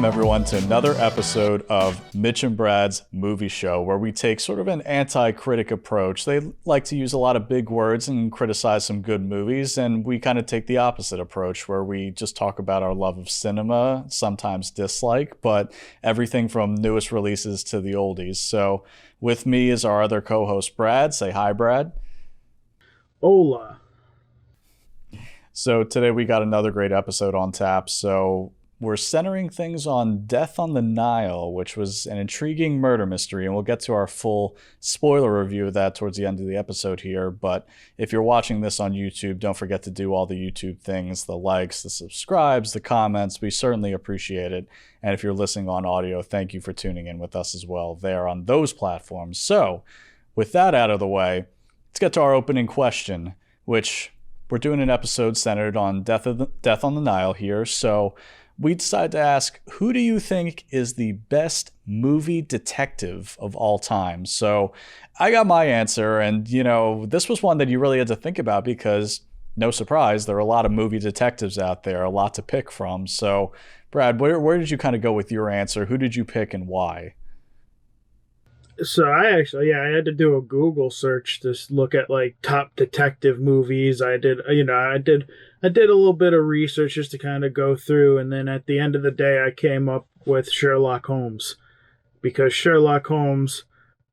Welcome, everyone, to another episode of Mitch and Brad's Movie Show, where we take sort of an anti-critic approach. They like to use a lot of big words and criticize some good movies, and we kind of take the opposite approach, where we just talk about our love of cinema, sometimes dislike, but everything from newest releases to the oldies. So with me is our other co-host, Brad. Say hi, Brad. Hola. So today we got another great episode on tap. So we're centering things on Death on the Nile, which was an intriguing murder mystery, and we'll get to our full spoiler review of that towards the end of the episode here. But if you're watching this on YouTube, don't forget to do all the YouTube things, the likes, the subscribes, the comments. We certainly appreciate it. And if you're listening on audio, thank you for tuning in with us as well there on those platforms. So with that out of the way, let's get to our opening question, which we're doing an episode centered on Death on the Nile here. So we decided to ask, who do you think is the best movie detective of all time? So I got my answer, and this was one that you really had to think about because, no surprise, there are a lot of movie detectives out there, a lot to pick from. So Brad, where did you kind of go with your answer? Who did you pick and why? So I had to do a Google search to look at like top detective movies. I did a little bit of research just to kind of go through, and then at the end of the day I came up with Sherlock Holmes, because Sherlock Holmes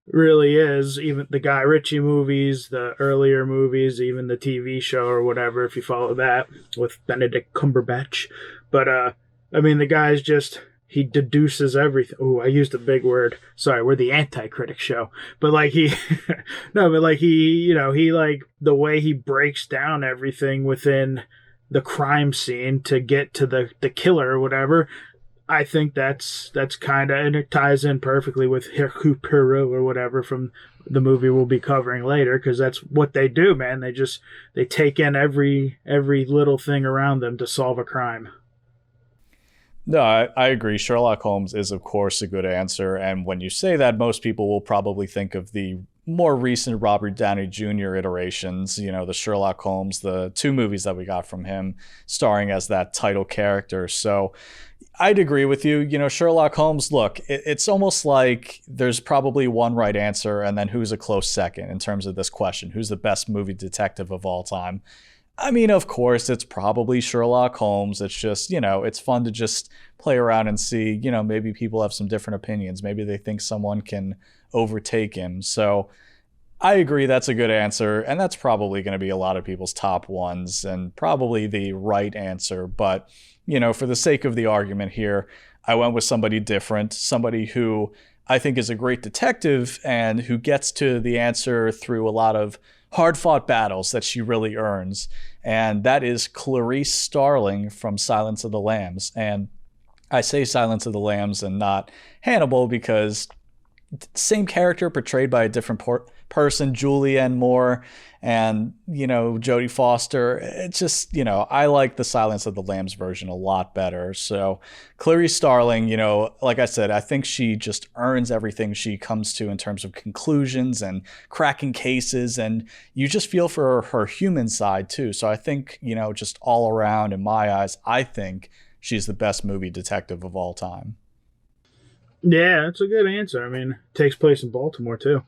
really is, even the Guy Ritchie movies, the earlier movies, even the TV show or whatever, if you follow that with Benedict Cumberbatch. But the guy's just, he deduces everything. Oh, I used a big word. Sorry, we're the anti-critic show. But like he, no, but like he like the way he breaks down everything within the crime scene to get to the killer or whatever. I think that's kind of, and it ties in perfectly with Hercule Poirot or whatever from the movie we'll be covering later, because that's what they do, man. They take in every little thing around them to solve a crime. No, I agree. Sherlock Holmes is, of course, a good answer. And when you say that, most people will probably think of the more recent Robert Downey Jr. iterations, the Sherlock Holmes, the two movies that we got from him starring as that title character. So I'd agree with you. Sherlock Holmes, look, it's almost like there's probably one right answer and then who's a close second in terms of this question. Who's the best movie detective of all time? I mean, of course, it's probably Sherlock Holmes. It's just, it's fun to just play around and see, maybe people have some different opinions. Maybe they think someone can overtake him. So I agree that's a good answer. And that's probably going to be a lot of people's top ones and probably the right answer. But, for the sake of the argument here, I went with somebody different, somebody who I think is a great detective and who gets to the answer through a lot of hard-fought battles that she really earns, and that is Clarice Starling from Silence of the Lambs. And I say Silence of the Lambs and not Hannibal because same character portrayed by a different person, Julianne Moore and, Jodie Foster. It's just, I like the Silence of the Lambs version a lot better. So Clarice Starling, like I said, I think she just earns everything she comes to in terms of conclusions and cracking cases. And you just feel for her human side too. So I think, just all around in my eyes, I think she's the best movie detective of all time. Yeah, that's a good answer. I mean, it takes place in Baltimore too.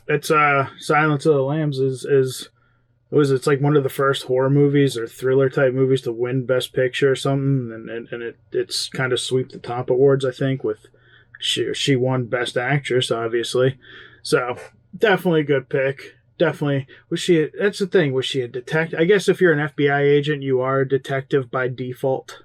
It's Silence of the Lambs is it's like one of the first horror movies or thriller type movies to win Best Picture or something, and it's kind of sweep the top awards, I think, with she won Best Actress, obviously. So definitely a good pick. Definitely. That's the thing, was she a detective? I guess if you're an FBI agent, you are a detective by default.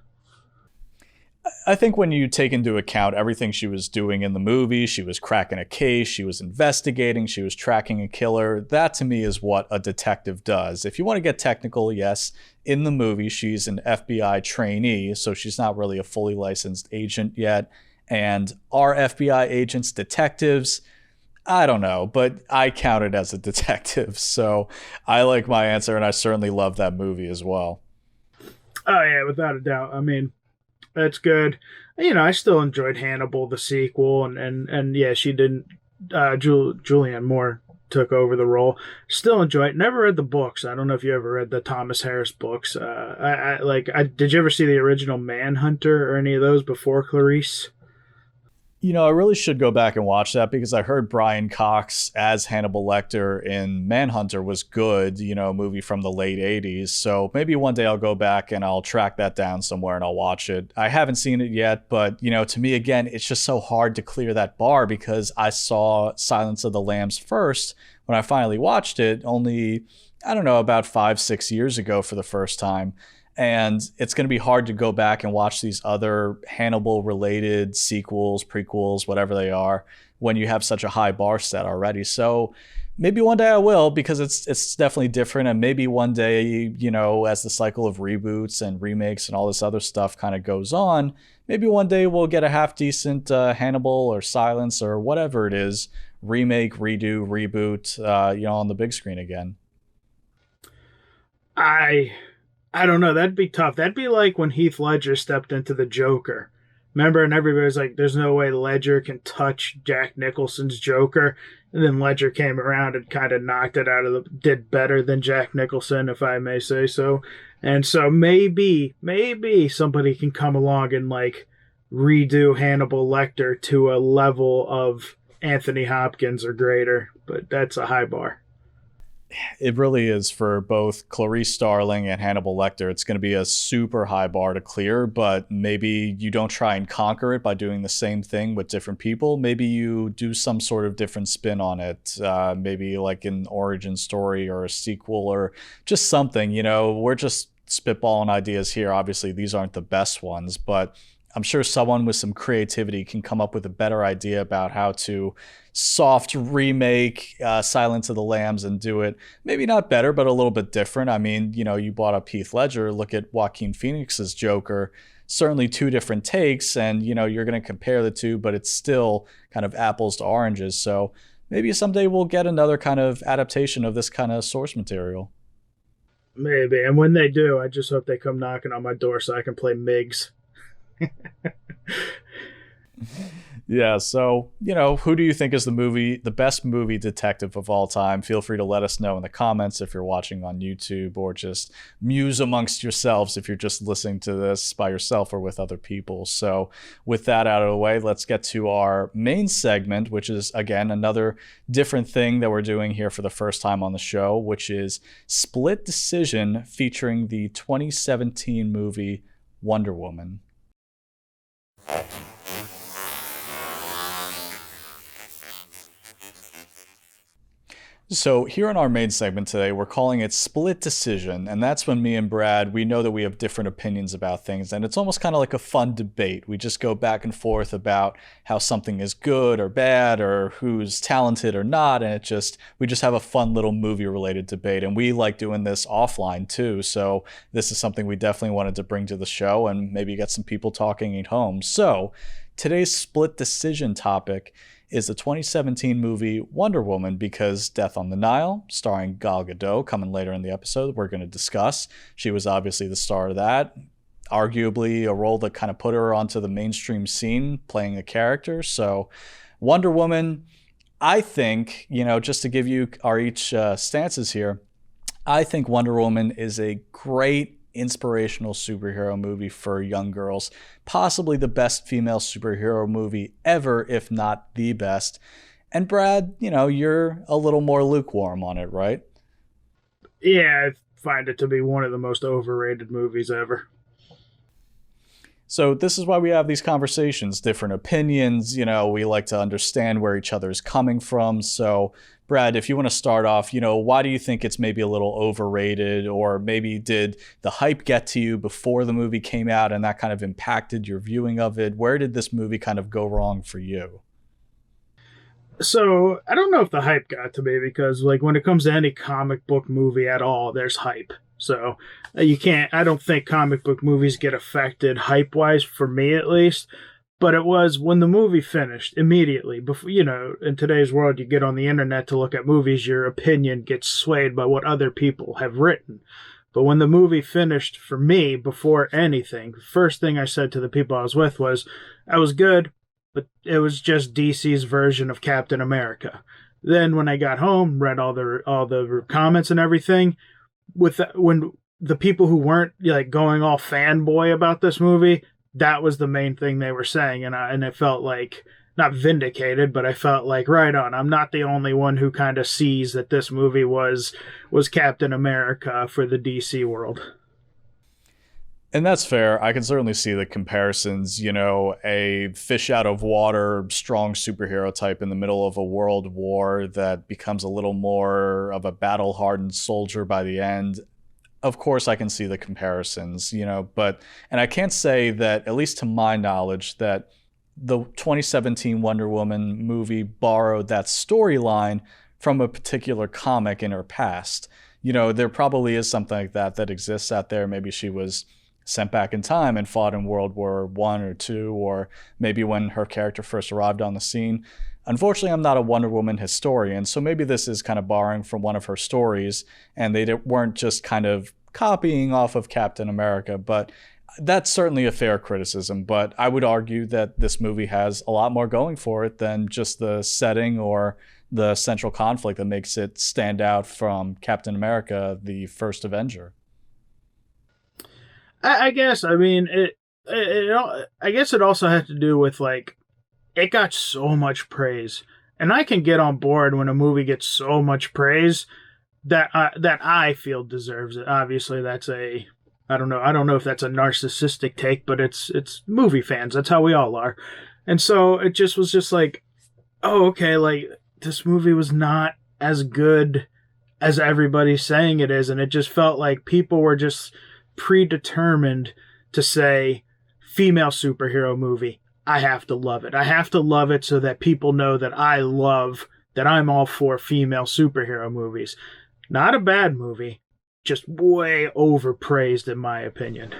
I think when you take into account everything she was doing in the movie, she was cracking a case, she was investigating, she was tracking a killer. That to me is what a detective does. If you want to get technical, yes, in the movie, she's an FBI trainee, so she's not really a fully licensed agent yet. And are FBI agents detectives? I don't know, but I count it as a detective. So I like my answer, and I certainly love that movie as well. Oh, yeah, without a doubt. I mean, that's good. I still enjoyed Hannibal, the sequel, and yeah, she didn't. Julianne Moore took over the role. Still enjoy it. Never read the books. I don't know if you ever read the Thomas Harris books. Did you ever see the original Manhunter or any of those before Clarice? I really should go back and watch that because I heard Brian Cox as Hannibal Lecter in Manhunter was good, a movie from the late 80s. So maybe one day I'll go back and I'll track that down somewhere and I'll watch it. I haven't seen it yet, but, to me, again, it's just so hard to clear that bar because I saw Silence of the Lambs first when I finally watched it only, I don't know, about 5-6 years ago for the first time. And it's going to be hard to go back and watch these other Hannibal-related sequels, prequels, whatever they are, when you have such a high bar set already. So maybe one day I will because it's definitely different. And maybe one day, as the cycle of reboots and remakes and all this other stuff kind of goes on, maybe one day we'll get a half-decent Hannibal or Silence or whatever it is, remake, redo, reboot, on the big screen again. I don't know. That'd be tough. That'd be like when Heath Ledger stepped into the Joker. Remember? And everybody was like, there's no way Ledger can touch Jack Nicholson's Joker. And then Ledger came around and kind of knocked it did better than Jack Nicholson, if I may say so. And so maybe somebody can come along and like redo Hannibal Lecter to a level of Anthony Hopkins or greater. But that's a high bar. It really is for both Clarice Starling and Hannibal Lecter. It's going to be a super high bar to clear, but maybe you don't try and conquer it by doing the same thing with different people. Maybe you do some sort of different spin on it, maybe like an origin story or a sequel or just something. We're just spitballing ideas here. Obviously, these aren't the best ones, but I'm sure someone with some creativity can come up with a better idea about how to soft remake Silence of the Lambs and do it maybe not better, but a little bit different. I mean, you brought up Heath Ledger. Look at Joaquin Phoenix's Joker. Certainly two different takes, and you're going to compare the two, but it's still kind of apples to oranges. So maybe someday we'll get another kind of adaptation of this kind of source material. Maybe, and when they do, I just hope they come knocking on my door so I can play Miggs. Yeah, so, who do you think is the best movie detective of all time? Feel free to let us know in the comments if you're watching on YouTube, or just muse amongst yourselves if you're just listening to this by yourself or with other people. So with that out of the way, let's get to our main segment, which is, again, another different thing that we're doing here for the first time on the show, which is Split Decision, featuring the 2017 movie Wonder Woman. So here in our main segment today, we're calling it Split Decision, and that's when me and Brad, we know that we have different opinions about things, and it's almost kind of like a fun debate. We just go back and forth about how something is good or bad, or who's talented or not, and we just have a fun little movie-related debate, and we like doing this offline too, so this is something we definitely wanted to bring to the show and maybe get some people talking at home. So today's Split Decision topic is the 2017 movie Wonder Woman, because Death on the Nile, starring Gal Gadot, coming later in the episode, we're going to discuss. She was obviously the star of that, arguably a role that kind of put her onto the mainstream scene, playing a character. So Wonder Woman, I think, just to give you our each stances here, I think Wonder Woman is a great inspirational superhero movie for young girls, possibly the best female superhero movie ever, if not the best. And Brad, you're a little more lukewarm on it, right? Yeah, I find it to be one of the most overrated movies ever. So this is why we have these conversations, different opinions. We like to understand where each other is coming from. So Brad, if you want to start off, why do you think it's maybe a little overrated, or maybe did the hype get to you before the movie came out and that kind of impacted your viewing of it? Where did this movie kind of go wrong for you? So I don't know if the hype got to me, because like when it comes to any comic book movie at all, there's hype. So I don't think comic book movies get affected hype wise, for me at least. But it was when the movie finished, immediately before, in today's world, you get on the internet to look at movies, your opinion gets swayed by what other people have written. But when the movie finished, for me, before anything, the first thing I said to the people I was with was, I was good, but it was just DC's version of Captain America. Then when I got home, read all the comments and everything, when the people who weren't like going all fanboy about this movie, that was the main thing they were saying, and it felt like not vindicated, but I felt like right on. I'm not the only one who kind of sees that this movie was Captain America for the DC world. And that's fair. I can certainly see the comparisons. A fish out of water, strong superhero type in the middle of a world war that becomes a little more of a battle hardened soldier by the end. Of course, I can see the comparisons, and I can't say that, at least to my knowledge, that the 2017 Wonder Woman movie borrowed that storyline from a particular comic in her past. There probably is something like that exists out there. Maybe she was sent back in time and fought in World War One or two, or maybe when her character first arrived on the scene. Unfortunately, I'm not a Wonder Woman historian, so maybe this is kind of borrowing from one of her stories, and they weren't just kind of copying off of Captain America. But that's certainly a fair criticism. But I would argue that this movie has a lot more going for it than just the setting or the central conflict that makes it stand out from Captain America, the first Avenger. I guess. I mean, I guess it also had to do with like it got so much praise, and I can get on board when a movie gets so much praise that I feel deserves it. Obviously, that's I don't know if that's a narcissistic take, but it's movie fans. That's how we all are, and so it just was just like, oh, okay, like this movie was not as good as everybody's saying it is, and it just felt like people were just predetermined to say female superhero movie. I have to love it. I have to love it so that people know that I'm all for female superhero movies. Not a bad movie, just way overpraised in my opinion.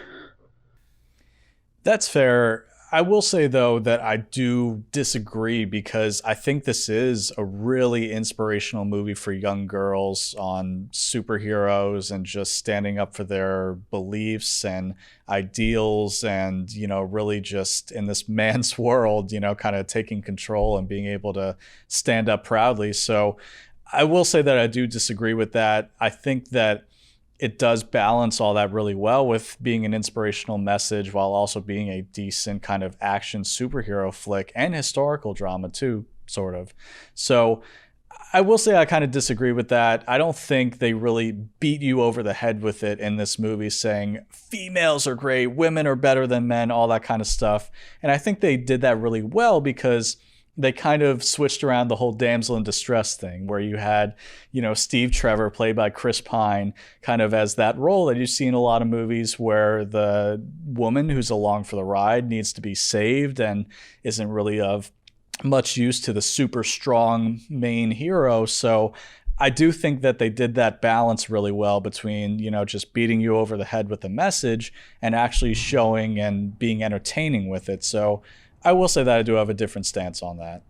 That's fair. I will say, though, that I do disagree because I think this is a really inspirational movie for young girls on superheroes and just standing up for their beliefs and ideals and, really just in this man's world, kind of taking control and being able to stand up proudly. So I will say that I do disagree with that. I think that it does balance all that really well with being an inspirational message while also being a decent kind of action superhero flick and historical drama too, sort of. So I will say I kind of disagree with that. I don't think they really beat you over the head with it in this movie saying females are great, women are better than men, all that kind of stuff. And I think they did that really well because they kind of switched around the whole damsel in distress thing where you had, Steve Trevor played by Chris Pine kind of as that role that you see in a lot of movies where the woman who's along for the ride needs to be saved and isn't really of much use to the super strong main hero. So I do think that they did that balance really well between, just beating you over the head with the message and actually showing and being entertaining with it. So I will say that I do have a different stance on that.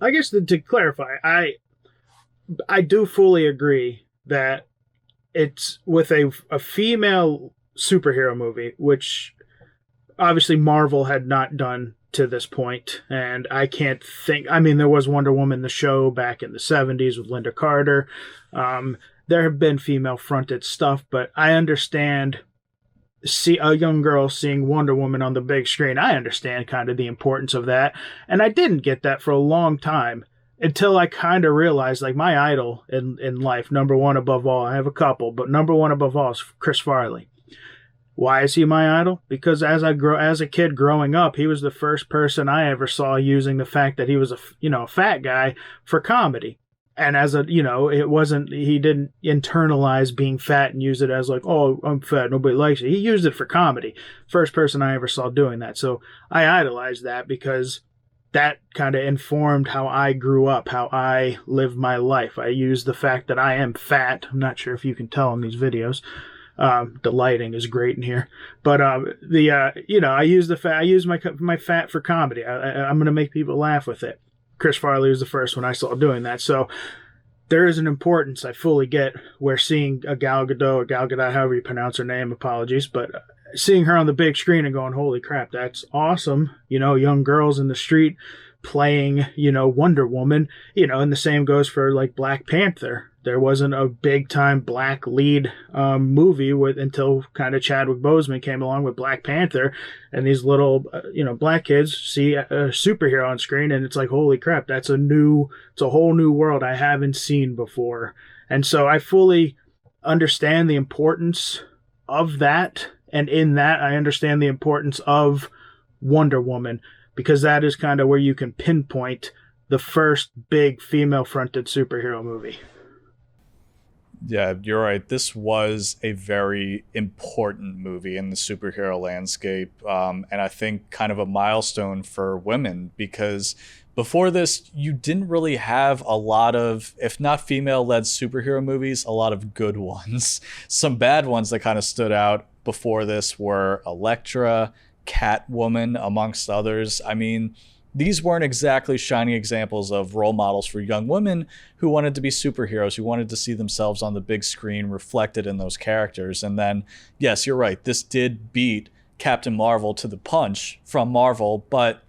I guess to clarify, I do fully agree that it's with a female superhero movie, which obviously Marvel had not done to this point, and I can't think. I mean, there was Wonder Woman the show back in the 70s with Linda Carter. There have been female fronted stuff, but I understand. See a young girl seeing Wonder Woman on the big screen. I understand kind of the importance of that. And I didn't get that for a long time until I kind of realized like my idol in life, number one above all, I have a couple, but number one above all is Chris Farley. Why is he my idol? Because as a kid growing up, he was the first person I ever saw using the fact that he was a fat guy for comedy. And as he didn't internalize being fat and use it as like, oh, I'm fat, nobody likes it. He used it for comedy. First person I ever saw doing that. So I idolized that because that kind of informed how I grew up, how I lived my life. I used the fact that I am fat. I'm not sure if you can tell in these videos. The lighting is great in here, but I use my fat for comedy. I'm going to make people laugh with it. Chris Farley was the first one I saw doing that. So there is an importance I fully get where seeing a Gal Gadot, however you pronounce her name, apologies, but seeing her on the big screen and going, holy crap, that's awesome. Young girls in the street playing, Wonder Woman, and the same goes for like Black Panther. There wasn't a big time black lead movie until kind of Chadwick Boseman came along with Black Panther, and these little black kids see a superhero on screen, and it's like, holy crap, it's a whole new world I haven't seen before. And so I fully understand the importance of that, and in that I understand the importance of Wonder Woman, because that is kind of where you can pinpoint the first big female fronted superhero movie. Yeah, you're right. This was a very important movie in the superhero landscape. And I think kind of a milestone for women, because before this, you didn't really have a lot of, if not female led superhero movies, a lot of good ones. Some bad ones that kind of stood out before this were Elektra, Catwoman, amongst others. I mean, these weren't exactly shining examples of role models for young women who wanted to be superheroes, who wanted to see themselves on the big screen reflected in those characters. And then, yes, you're right, this did beat Captain Marvel to the punch from Marvel, but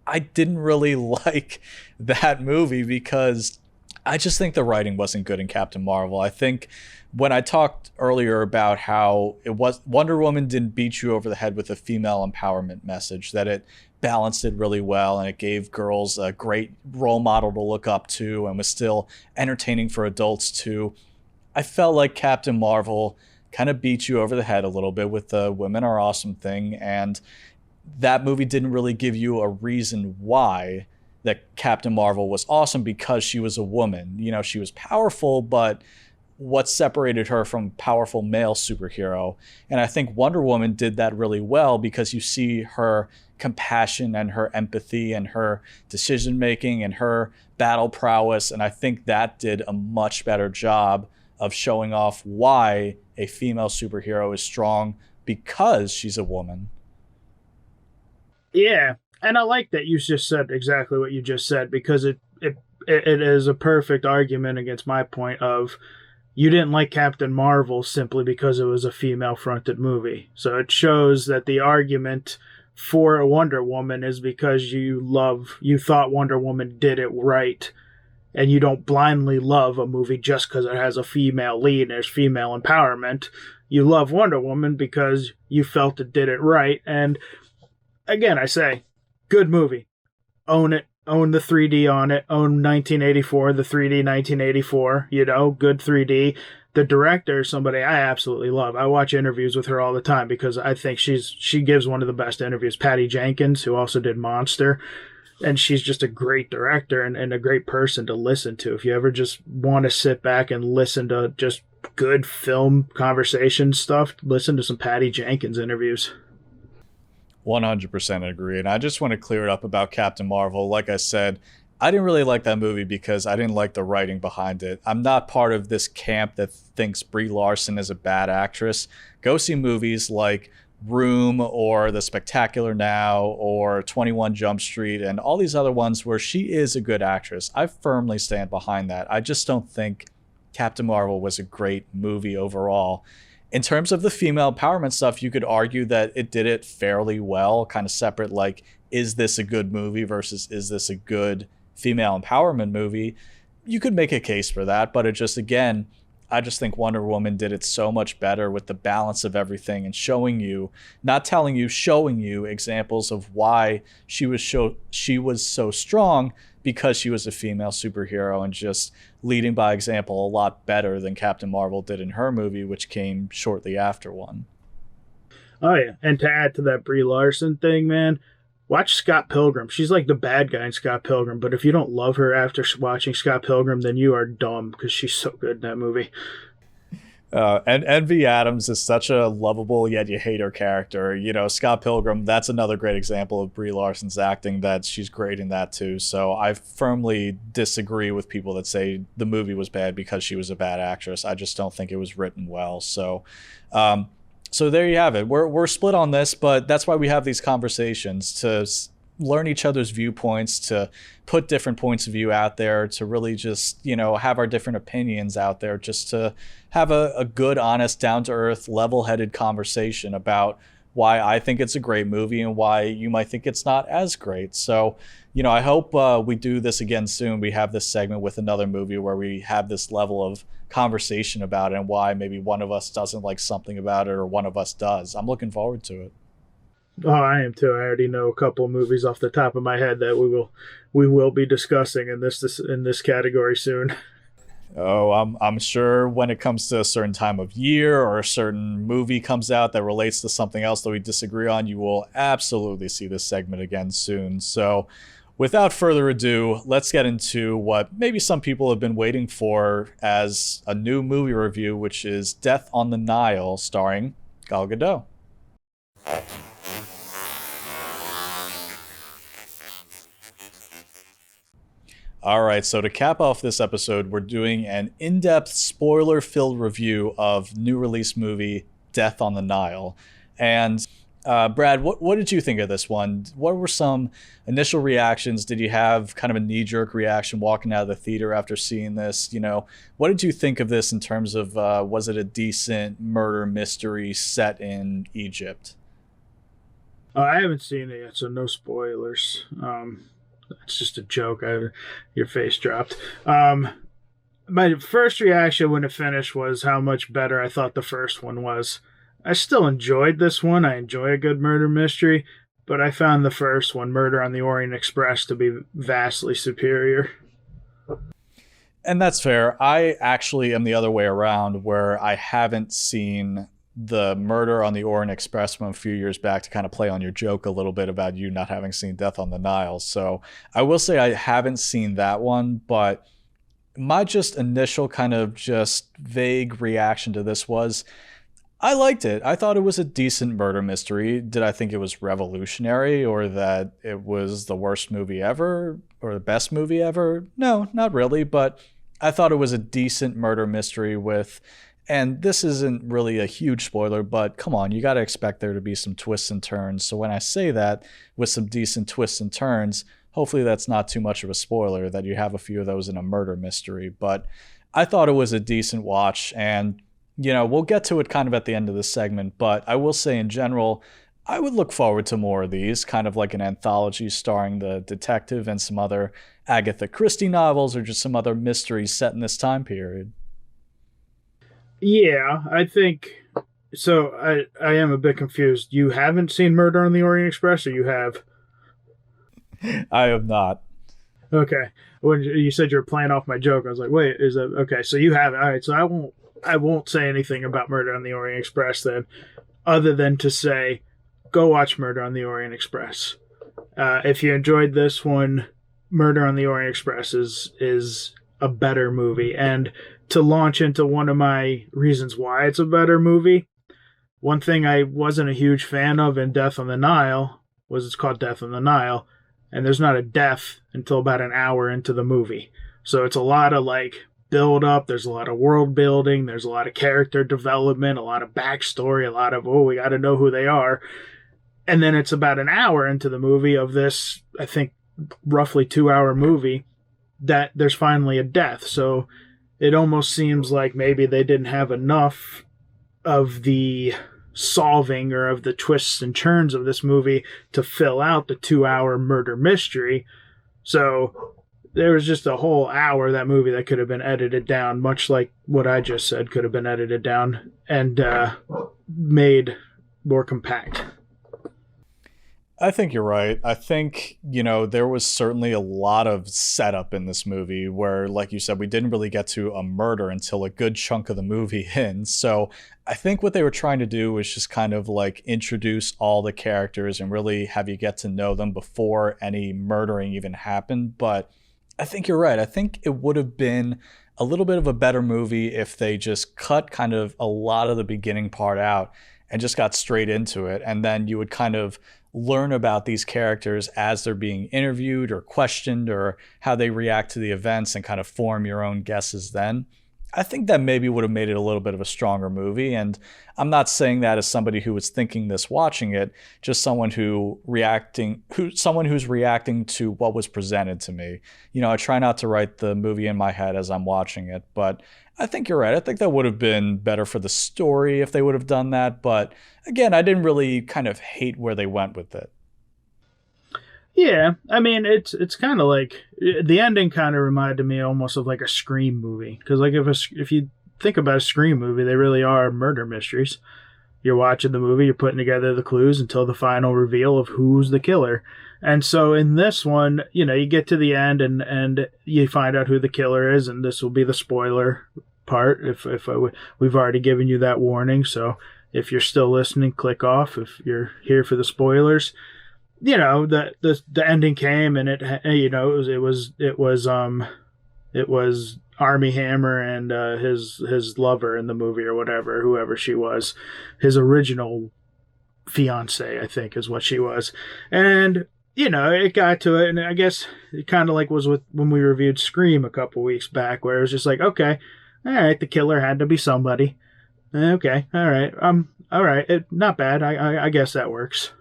I didn't really like that movie because I just think the writing wasn't good in Captain Marvel. I think when I talked earlier about how it was Wonder Woman didn't beat you over the head with a female empowerment message, that it balanced it really well and it gave girls a great role model to look up to and was still entertaining for adults too. I felt like Captain Marvel kind of beat you over the head a little bit with the women are awesome thing, and that movie didn't really give you a reason why that Captain Marvel was awesome because she was a woman. You know, she was powerful, but what separated her from powerful male superhero? And I think Wonder Woman did that really well because you see her compassion and her empathy and her decision making and her battle prowess, and I think that did a much better job of showing off why a female superhero is strong because she's a woman. Yeah, and I like that you just said exactly what you just said, because it is a perfect argument against my point of you didn't like Captain Marvel simply because it was a female fronted movie. So it shows that the argument for a Wonder Woman is because you thought Wonder Woman did it right, and you don't blindly love a movie just because it has a female lead and there's female empowerment. You love Wonder Woman because you felt it did it right. And again, I say, good movie. Own it. Own the 3D on it. Own 1984, the 3D 1984. Good 3D. The director is somebody I absolutely love. I watch interviews with her all the time because I think she gives one of the best interviews. Patty Jenkins, who also did Monster. And she's just a great director and a great person to listen to. If you ever just want to sit back and listen to just good film conversation stuff, listen to some Patty Jenkins interviews. 100% agree. And I just want to clear it up about Captain Marvel. Like I said, I didn't really like that movie because I didn't like the writing behind it. I'm not part of this camp that thinks Brie Larson is a bad actress. Go see movies like Room or The Spectacular Now or 21 Jump Street and all these other ones where she is a good actress. I firmly stand behind that. I just don't think Captain Marvel was a great movie overall. In terms of the female empowerment stuff, you could argue that it did it fairly well, kind of separate, like, is this a good movie versus is this a good female empowerment movie? You could make a case for that, but it just, again, I just think Wonder Woman did it so much better with the balance of everything and showing you, not telling you, showing you examples of why she was so strong because she was a female superhero, and just leading by example a lot better than Captain Marvel did in her movie, which came shortly after one. Oh, yeah. And to add to that Brie Larson thing, man, watch Scott Pilgrim. She's like the bad guy in Scott Pilgrim, but if you don't love her after watching Scott Pilgrim, then you are dumb, because she's so good in that movie. And Envy Adams is such a lovable yet you hate her character. Scott Pilgrim, that's another great example of Brie Larson's acting, that she's great in that too. So I firmly disagree with people that say the movie was bad because she was a bad actress. I just don't think it was written well. So there you have it. We're split on this, but that's why we have these conversations, to learn each other's viewpoints, to put different points of view out there, to really just, have our different opinions out there, just to have a good, honest, down-to-earth, level-headed conversation about why I think it's a great movie and why you might think it's not as great. So, I hope we do this again soon. We have this segment with another movie where we have this level of conversation about it and why maybe one of us doesn't like something about it or one of us does. I'm looking forward to it. Oh, I am too. I already know a couple movies off the top of my head that we will be discussing in this category soon. Oh, I'm sure when it comes to a certain time of year or a certain movie comes out that relates to something else that we disagree on, you will absolutely see this segment again soon. So, without further ado, let's get into what maybe some people have been waiting for as a new movie review, which is Death on the Nile, starring Gal Gadot. All right, so to cap off this episode, we're doing an in-depth, spoiler-filled review of new release movie Death on the Nile. And Brad, what did you think of this one? What were some initial reactions? Did you have kind of a knee-jerk reaction walking out of the theater after seeing this? What did you think of this in terms of was it a decent murder mystery set in Egypt? I haven't seen it yet, so no spoilers. That's just a joke. Your face dropped. My first reaction when it finished was how much better I thought the first one was. I still enjoyed this one. I enjoy a good murder mystery, but I found the first one, Murder on the Orient Express, to be vastly superior. And that's fair. I actually am the other way around, where I haven't seen the Murder on the Orient Express from a few years back, to kind of play on your joke a little bit about you not having seen Death on the Nile. So I will say I haven't seen that one, but my just initial kind of just vague reaction to this was I liked it. I thought it was a decent murder mystery. Did I think it was revolutionary or that it was the worst movie ever or the best movie ever? No, not really, but I thought it was a decent murder mystery with, and this isn't really a huge spoiler, but come on, you got to expect there to be some twists and turns. So when I say that with some decent twists and turns, hopefully that's not too much of a spoiler that you have a few of those in a murder mystery. But I thought it was a decent watch, and we'll get to it kind of at the end of this segment, but I will say in general, I would look forward to more of these, kind of like an anthology starring the detective and some other Agatha Christie novels or just some other mysteries set in this time period. Yeah, I think so. I am a bit confused. You haven't seen Murder on the Orient Express, or you have? I have not. Okay. When you said you were playing off my joke, I was like, wait, is that okay? So you haven't. All right. So I won't say anything about Murder on the Orient Express then, other than to say, go watch Murder on the Orient Express. If you enjoyed this one, Murder on the Orient Express is a better movie. And to launch into one of my reasons why it's a better movie, one thing I wasn't a huge fan of in Death on the Nile was it's called Death on the Nile, and there's not a death until about an hour into the movie. So it's a lot of build up, there's a lot of world building, there's a lot of character development, a lot of backstory, a lot of, we got to know who they are. And then it's about an hour into the movie of this, I think, roughly 2-hour movie, that there's finally a death. So it almost seems like maybe they didn't have enough of the solving or of the twists and turns of this movie to fill out the 2-hour murder mystery. So there was just a whole hour of that movie that could have been edited down, much like what I just said could have been edited down and made more compact. I think you're right. I think, there was certainly a lot of setup in this movie where, like you said, we didn't really get to a murder until a good chunk of the movie in. So I think what they were trying to do was just kind of introduce all the characters and really have you get to know them before any murdering even happened. But I think you're right. I think it would have been a little bit of a better movie if they just cut kind of a lot of the beginning part out and just got straight into it. And then you would kind of learn about these characters as they're being interviewed or questioned or how they react to the events and kind of form your own guesses then. I think that maybe would have made it a little bit of a stronger movie. And I'm not saying that as somebody who was thinking this watching it, just someone who's reacting to what was presented to me. I try not to write the movie in my head as I'm watching it, but I think you're right. I think that would have been better for the story if they would have done that. But again, I didn't really kind of hate where they went with it. Yeah, I mean it's kind of like the ending kind of reminded me almost of like a Scream movie, because like if you think about a Scream movie, they really are murder mysteries. You're watching the movie, you're putting together the clues until the final reveal of who's the killer. And so in this one, you get to the end and you find out who the killer is, and this will be the spoiler part. We've already given you that warning, so if you're still listening, click off. If you're here for the spoilers. The ending came, and it was Armie Hammer and his lover in the movie, or whatever, whoever she was, his original fiance, I think is what she was. And it got to it, and I guess it kind of like was with when we reviewed Scream a couple weeks back, where it was just like, okay, all right, the killer had to be somebody. Okay, all right, all right, not bad. I guess that works.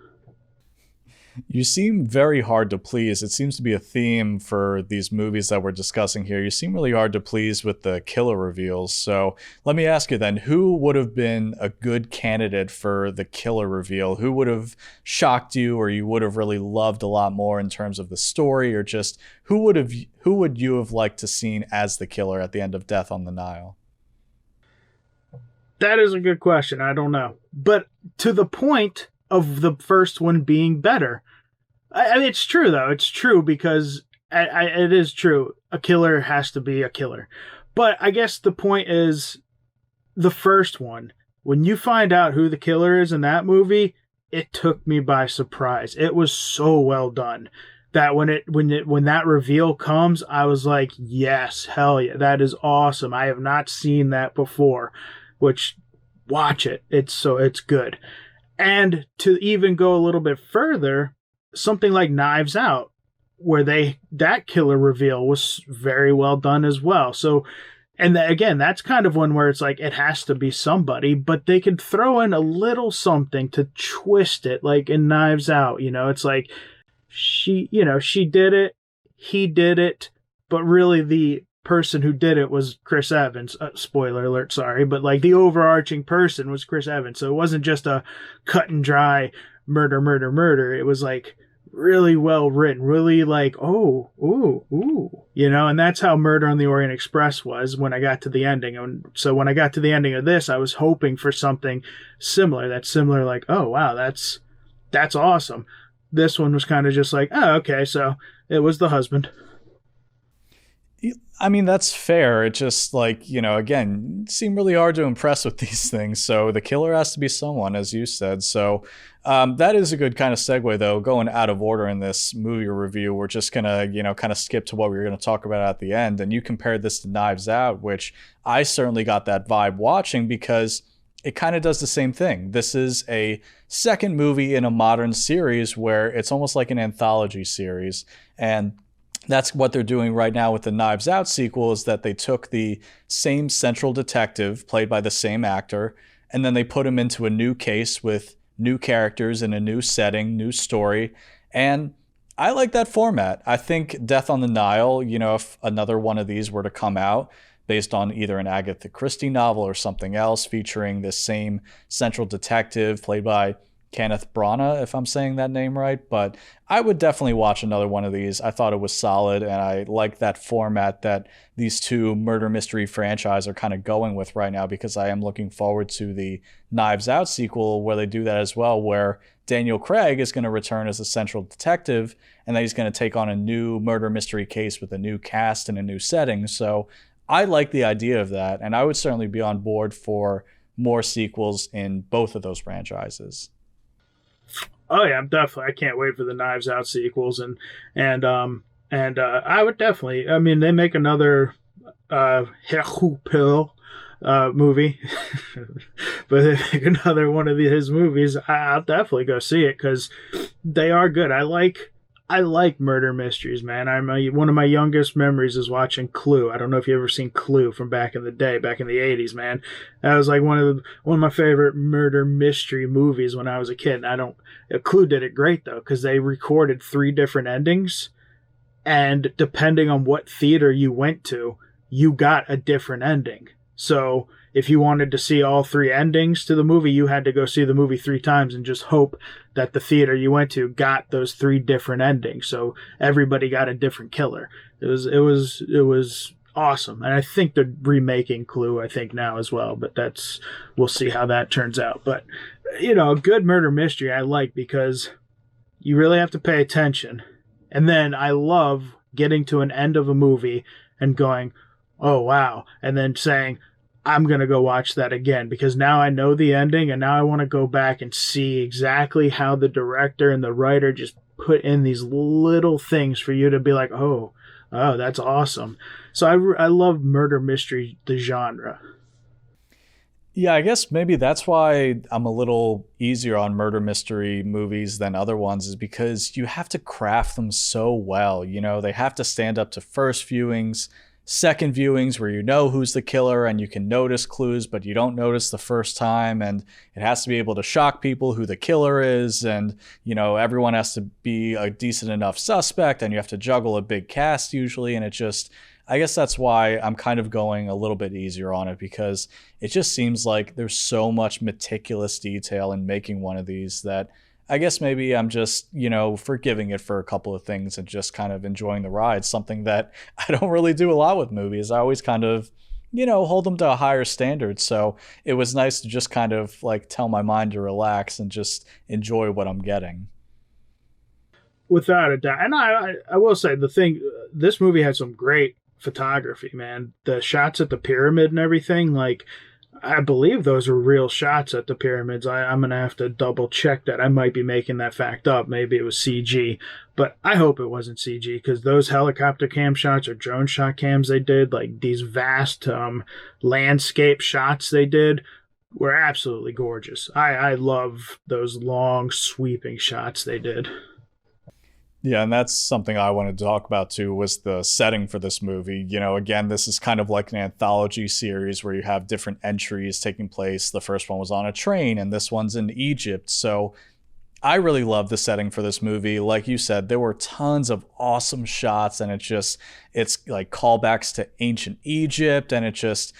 You seem very hard to please. It seems to be a theme for these movies that we're discussing here. You seem really hard to please with the killer reveals. So let me ask you then, who would have been a good candidate for the killer reveal? Who would have shocked you, or you would have really loved a lot more in terms of the story, or just who would you have liked to seen as the killer at the end of Death on the Nile? That is a good question. I don't know. But to the point of the first one being better. I mean, it's true, though. It's true because it is true. A killer has to be a killer. But I guess the point is the first one. When you find out who the killer is in that movie, it took me by surprise. It was so well done that when that reveal comes, I was like, yes, hell yeah, that is awesome. I have not seen that before. Which, watch it. It's good. And to even go a little bit further, something like Knives Out, where that killer reveal was very well done as well. So, and again, that's kind of one where it's like it has to be somebody, but they could throw in a little something to twist it, like in Knives Out. It's like she did it, he did it, but really the person who did it was Chris Evans. Spoiler alert, sorry, but like the overarching person was Chris Evans. So it wasn't just a cut and dry murder, murder, murder. It was like really well written, really like, oh, ooh, and that's how Murder on the Orient Express was when I got to the ending. And so when I got to the ending of this, I was hoping for something similar. That's similar, like, oh wow, that's awesome. This one was kind of just like, oh, okay, so it was the husband. I mean, that's fair. It just again, seem really hard to impress with these things. So the killer has to be someone, as you said. So that is a good kind of segue, though. Going out of order in this movie review, we're just going to, kind of skip to what we were going to talk about at the end. And you compared this to Knives Out, which I certainly got that vibe watching because it kind of does the same thing. This is a second movie in a modern series where it's almost like an anthology series. And that's what they're doing right now with the Knives Out sequel, is that they took the same central detective played by the same actor, and then they put him into a new case with new characters in a new setting, new story. And I like that format. I think Death on the Nile, if another one of these were to come out based on either an Agatha Christie novel or something else featuring this same central detective played by Kenneth Branagh, if I'm saying that name right, but I would definitely watch another one of these. I thought it was solid, and I like that format that these two murder mystery franchise are kind of going with right now, because I am looking forward to the Knives Out sequel where they do that as well, where Daniel Craig is going to return as a central detective, and then he's going to take on a new murder mystery case with a new cast and a new setting. So I like the idea of that, and I would certainly be on board for more sequels in both of those franchises. Oh yeah, I can't wait for the Knives Out sequels, and I would definitely. I mean, they make another Hercule movie, but they make another one of his movies. I'll definitely go see it because they are good. I like I like murder mysteries, man. One of my youngest memories is watching Clue. I don't know if you ever seen Clue from back in the day, back in the '80s, man. That was like one of my favorite murder mystery movies when I was a kid. And I don't Clue did it great though, because they recorded three different endings, and depending on what theater you went to, you got a different ending. So if you wanted to see all three endings to the movie, you had to go see the movie three times and just hope that the theater you went to got those three different endings. So everybody got a different killer. It was awesome. And I think they're remaking Clue, I think, now as well, but we'll see how that turns out. But a good murder mystery I like, because you really have to pay attention. And then I love getting to an end of a movie and going, oh wow, and then saying, I'm going to go watch that again, because now I know the ending, and now I want to go back and see exactly how the director and the writer just put in these little things for you to be like, oh, that's awesome. So I love murder mystery, the genre. Yeah, I guess maybe that's why I'm a little easier on murder mystery movies than other ones, is because you have to craft them so well. They have to stand up to first viewings, second viewings where you know who's the killer and you can notice clues, but you don't notice the first time. And it has to be able to shock people who the killer is. And, everyone has to be a decent enough suspect, and you have to juggle a big cast usually. And I guess that's why I'm kind of going a little bit easier on it, because it just seems like there's so much meticulous detail in making one of these that I guess maybe I'm just, forgiving it for a couple of things and just kind of enjoying the ride, something that I don't really do a lot with movies. I always kind of, hold them to a higher standard. So it was nice to just kind of like tell my mind to relax and just enjoy what I'm getting. Without a doubt. And I will say this movie had some great photography, man. The shots at the pyramid and everything, like, I believe those are real shots at the pyramids. I'm going to have to double check that. I might be making that fact up. Maybe it was CG, but I hope it wasn't CG, because those helicopter cam shots or drone shot cams they did, like these vast landscape shots they did, were absolutely gorgeous. I love those long sweeping shots they did. Yeah, and that's something I wanted to talk about too, was the setting for this movie. Again, this is kind of like an anthology series where you have different entries taking place. The first one was on a train, and this one's in Egypt. So I really love the setting for this movie. Like you said, there were tons of awesome shots, and it's like callbacks to ancient Egypt. And it just,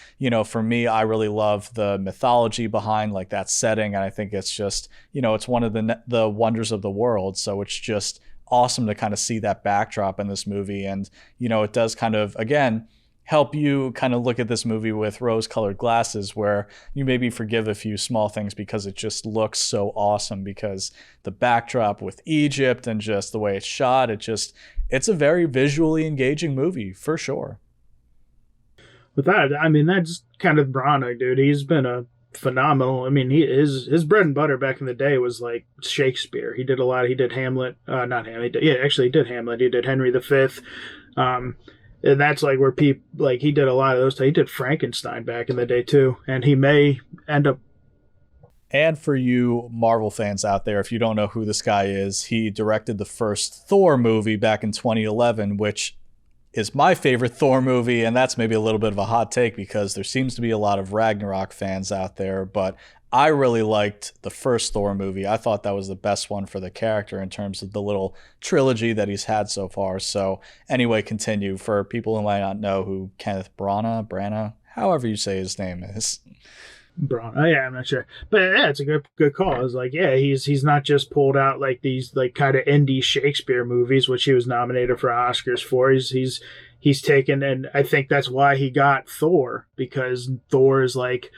for me, I really love the mythology behind like that setting. And I think it's just, it's one of the wonders of the world. So it's just awesome to kind of see that backdrop in this movie. And it does kind of, again, help you kind of look at this movie with rose-colored glasses, where you maybe forgive a few small things because it just looks so awesome, because the backdrop with Egypt and just the way it's shot, it's a very visually engaging movie for sure. With that, that's kind of Branagh, dude. He's been a phenomenal. His bread and butter back in the day was like Shakespeare. He did a lot. He did Hamlet, not Hamlet. He did Hamlet. He did Henry V. And that's like where people like he did a lot of those. He did Frankenstein back in the day too, and he may end up. And for you Marvel fans out there, if you don't know who this guy is, he directed the first Thor movie back in 2011, which is my favorite Thor movie, and that's maybe a little bit of a hot take because there seems to be a lot of Ragnarok fans out there, but I really liked the first Thor movie. I thought that was the best one for the character in terms of the little trilogy that he's had so far. So anyway, continue. For people who might not know who Kenneth Branagh, however you say his name is. Yeah, I'm not sure, but yeah, it's a good call. It's like, yeah, he's not just pulled out like these like kind of indie Shakespeare movies, which he was nominated for Oscars for. He's taken, and I think that's why he got Thor, because Thor is like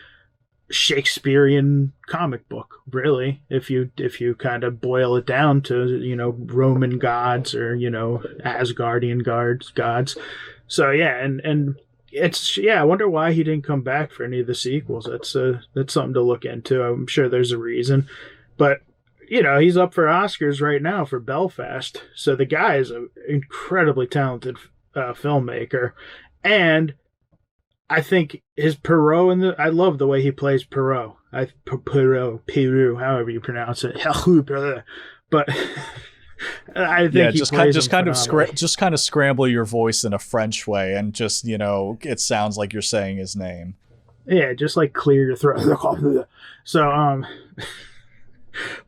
Shakespearean comic book, really. If you kind of boil it down to Roman gods or Asgardian gods. So yeah, and I wonder why he didn't come back for any of the sequels. That's something to look into. I'm sure there's a reason, but he's up for Oscars right now for Belfast. So the guy is an incredibly talented filmmaker, and I think his Perot I love the way he plays Perot. Perot, however you pronounce it. But I Yeah, think he plays him phenomenally. just kind of scramble your voice in a French way, and just it sounds like you're saying his name. Yeah, just like clear your throat. So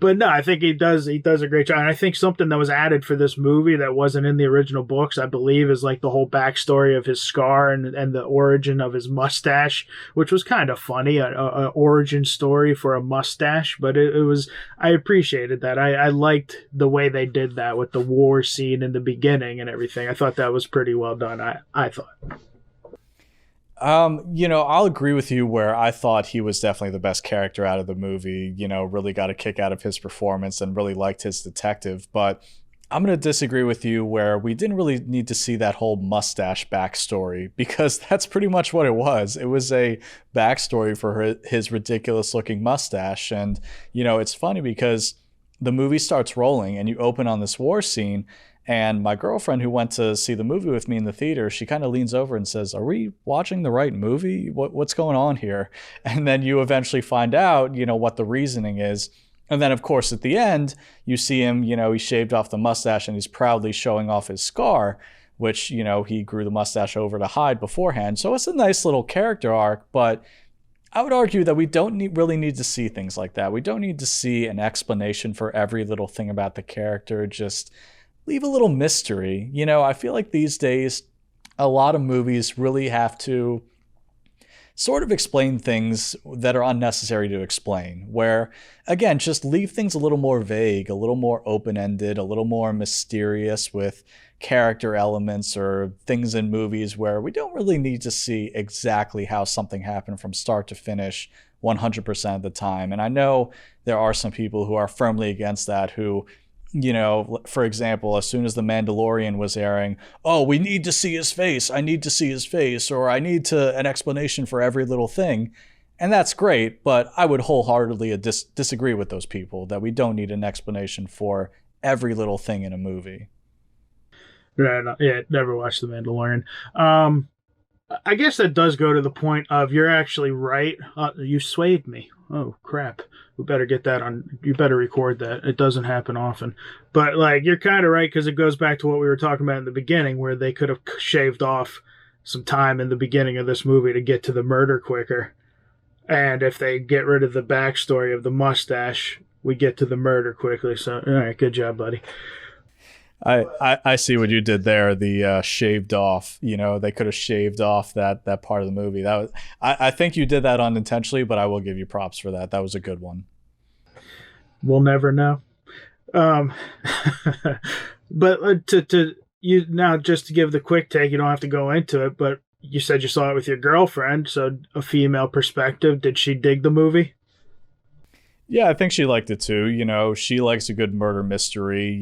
but no, I think he does a great job. And I think something that was added for this movie that wasn't in the original books, I believe, is like the whole backstory of his scar and the origin of his mustache, which was kind of funny, a origin story for a mustache. But it was, I appreciated that. I liked the way they did that with the war scene in the beginning and everything. I thought that was pretty well done. I thought. I'll agree with you where I thought he was definitely the best character out of the movie, really got a kick out of his performance and really liked his detective. But I'm going to disagree with you where we didn't really need to see that whole mustache backstory because that's pretty much what it was. It was a backstory for his ridiculous looking mustache. And, it's funny because the movie starts rolling and you open on this war scene. And my girlfriend, who went to see the movie with me in the theater, she kind of leans over and says, "Are we watching the right movie? What's going on here?" And then you eventually find out, what the reasoning is. And then, of course, at the end, you see him, he shaved off the mustache and he's proudly showing off his scar, which, he grew the mustache over to hide beforehand. So it's a nice little character arc, but I would argue that we don't really need to see things like that. We don't need to see an explanation for every little thing about the character. Just leave a little mystery. I feel like these days, a lot of movies really have to sort of explain things that are unnecessary to explain, where, again, just leave things a little more vague, a little more open-ended, a little more mysterious with character elements or things in movies where we don't really need to see exactly how something happened from start to finish 100% of the time. And I know there are some people who are firmly against that, who for example, as soon as The Mandalorian was airing, "Oh, we need to see his face. I need to see his face," or "I need an explanation for every little thing." And that's great, but I would wholeheartedly disagree with those people that we don't need an explanation for every little thing in a movie. Yeah, no, yeah, never watched The Mandalorian. I guess that does go to the point of you're actually right. You swayed me. Oh crap! We better get that on. You better record that. It doesn't happen often, but like you're kind of right because it goes back to what we were talking about in the beginning, where they could have shaved off some time in the beginning of this movie to get to the murder quicker. And if they get rid of the backstory of the mustache, we get to the murder quickly. So, all right, good job, buddy. I see what you did there. The shaved off, they could have shaved off that part of the movie. That was, I think you did that unintentionally, but I will give you props for that. That was a good one. We'll never know. Um, but to you now, just to give the quick take, you don't have to go into it. But you said you saw it with your girlfriend, so a female perspective. Did she dig the movie? Yeah, I think she liked it too. She likes a good murder mystery.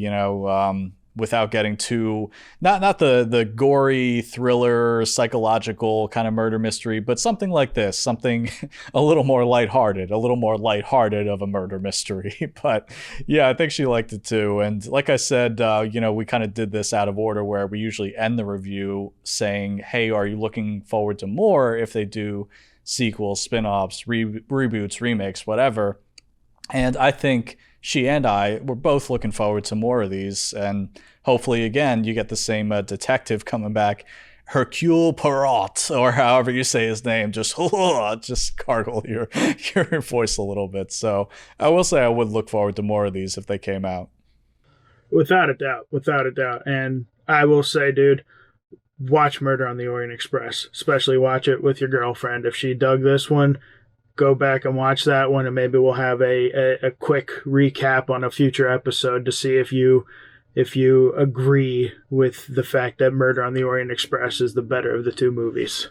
Without getting too not the gory thriller psychological kind of murder mystery, but something like this, something a little more lighthearted of a murder mystery. But yeah, I think she liked it too. And like I said, we kind of did this out of order where we usually end the review saying, "Hey, are you looking forward to more if they do sequels, spin-offs, reboots, remakes, whatever?" And I think she and I were both looking forward to more of these. And hopefully, again, you get the same detective coming back, Hercule Poirot, or however you say his name, just gargle your voice a little bit. So I will say I would look forward to more of these if they came out. Without a doubt. Without a doubt. And I will say, dude, watch Murder on the Orient Express. Especially watch it with your girlfriend. If she dug this one, go back and watch that one, and maybe we'll have a quick recap on a future episode to see if you agree with the fact that Murder on the Orient Express is the better of the two movies.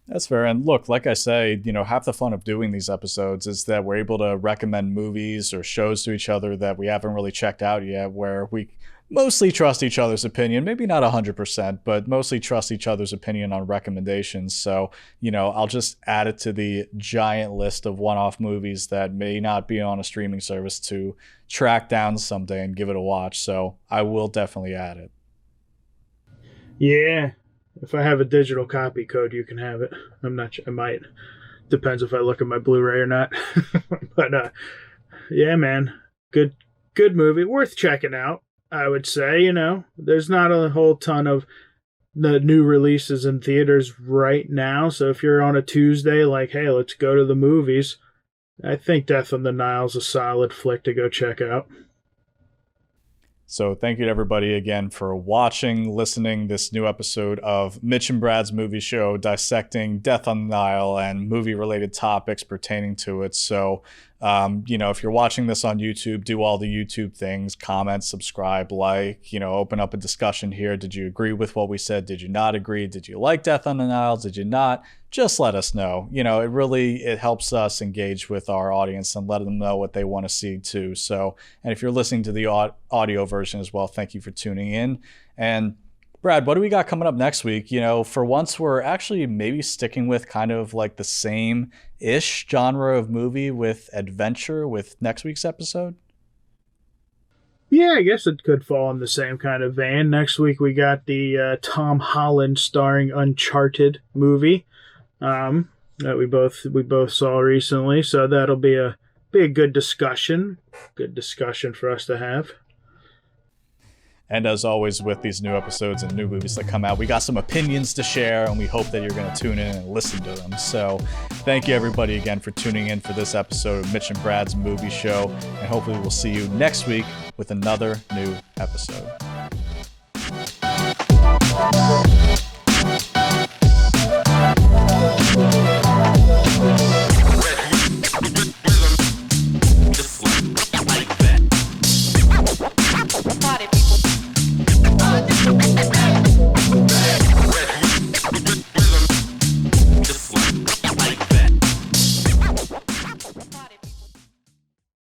That's fair. And look, like I say, half the fun of doing these episodes is that we're able to recommend movies or shows to each other that we haven't really checked out yet, where we mostly trust each other's opinion, maybe not 100%, but mostly trust each other's opinion on recommendations. So, I'll just add it to the giant list of one-off movies that may not be on a streaming service to track down someday and give it a watch. So I will definitely add it. Yeah. If I have a digital copy code, you can have it. I'm not sure. I might. Depends if I look at my Blu-ray or not. But yeah, man. Good good movie, worth checking out. I would say, there's not a whole ton of the new releases in theaters right now. So if you're on a Tuesday, like, hey, let's go to the movies, I think Death on the Nile is a solid flick to go check out. So thank you to everybody again for watching, listening this new episode of Mitch and Brad's Movie Show, dissecting Death on the Nile and movie-related topics pertaining to it. So, if you're watching this on YouTube, do all the YouTube things, comment, subscribe, like, open up a discussion here. Did you agree with what we said? Did you not agree? Did you like Death on the Nile? Did you not? Just let us know. It helps us engage with our audience and let them know what they want to see too. So, and if you're listening to the audio version as well, thank you for tuning in. And Brad, what do we got coming up next week? For once, we're actually maybe sticking with kind of like the same-ish genre of movie with adventure with next week's episode. Yeah, I guess it could fall in the same kind of vein. Next week we got the Tom Holland starring Uncharted movie that we both saw recently. So that'll be a good discussion. Good discussion for us to have. And as always, with these new episodes and new movies that come out, we got some opinions to share, and we hope that you're going to tune in and listen to them. So thank you, everybody, again, for tuning in for this episode of Mitch and Brad's Movie Show. And hopefully we'll see you next week with another new episode.